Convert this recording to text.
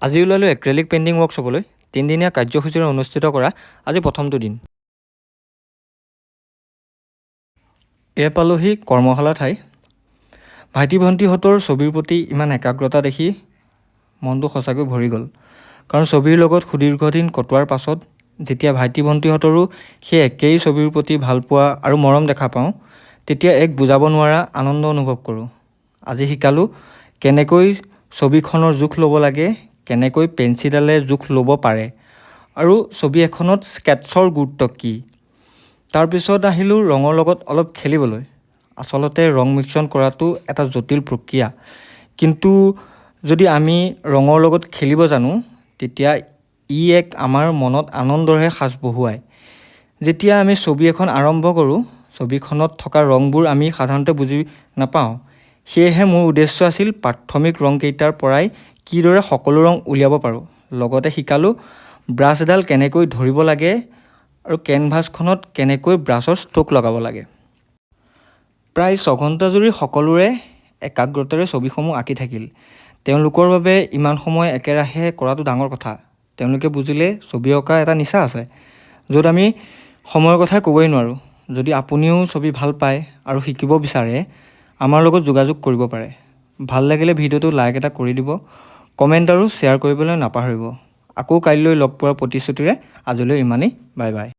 আজি ওলালোঁ acrylic painting ৱৰ্কশ্বপলৈ। 3 দিনীয়া কাৰ্যসূচীৰে অনুষ্ঠিত কৰা আজি প্ৰথমটো দিন। এয়া পালোহি কৰ্মশালা ঠাই। ভাইটি ভণ্টিহঁতৰ ছবিৰ প্ৰতি ইমান একাগ্ৰতা দেখি মনটো সঁচাকৈ ভৰি গ'ল। কাৰণ ছবিৰ লগত সুদীৰ্ঘদিন কটোৱাৰ পাছত যেতিয়া ভাইটি ভণ্টিহঁতৰো সেই একেই ছবিৰ প্ৰতি ভালপোৱা আৰু মৰম দেখা পাওঁ, তেতিয়া এক বুজাব নোৱাৰা আনন্দ অনুভৱ কৰোঁ। আজি শিকালোঁ কেনেকৈ ছবিখনৰ জোখ ল'ব লাগে, কেনেকৈ পেঞ্চিলেৰে জোখ ল'ব পাৰে আৰু ছবি এখনত স্কেটছৰ গুৰুত্ব কি। তাৰপিছত আহিলোঁ ৰঙৰ লগত অলপ খেলিবলৈ। আচলতে ৰং মিশ্ৰণ কৰাটো এটা জটিল প্ৰক্ৰিয়া, কিন্তু যদি আমি ৰঙৰ লগত খেলিব জানো তেতিয়া ই আমাৰ মনত আনন্দৰে সাজ বহুৱায়। যেতিয়া আমি ছবি এখন আৰম্ভ কৰোঁ, ছবিখনত থকা ৰংবোৰ আমি সাধাৰণতে বুজি নাপাওঁ। সেয়েহে মোৰ উদ্দেশ্য আছিল প্ৰাথমিক ৰংকেইটাৰ পৰাই কিদৰে সকলো ৰং উলিয়াব পাৰোঁ। লগতে শিকালোঁ ব্ৰাছডাল কেনেকৈ ধৰিব লাগে আৰু কেনভাছখনত কেনেকৈ ব্ৰাছৰ ষ্ট্ৰোক লগাব লাগে। প্ৰায় 6 ঘণ্টা জুৰি সকলোৰে একাগ্ৰতাৰে ছবিসমূহ আঁকি থাকিল। তেওঁলোকৰ বাবে ইমান সময় একেৰাহে কৰাটো ডাঙৰ কথা। তেওঁলোকে বুজিলে ছবি অঁকা এটা নিচা আছে, য'ত আমি সময়ৰ কথা ক'বই নোৱাৰোঁ। যদি আপুনিও ছবি ভাল পায় আৰু শিকিব বিচাৰে, আমাৰ লগত যোগাযোগ কৰিব পাৰে। ভাল লাগিলে ভিডিঅ'টো লাইক এটা কৰি দিব, কমেণ্ট আৰু শ্বেয়াৰ কৰিবলৈ নাপাহৰিব। আকৌ কাইলৈ লগ পোৱাৰ প্ৰতিশ্ৰুতিৰে আজিলৈ ইমানেই। Bye bye.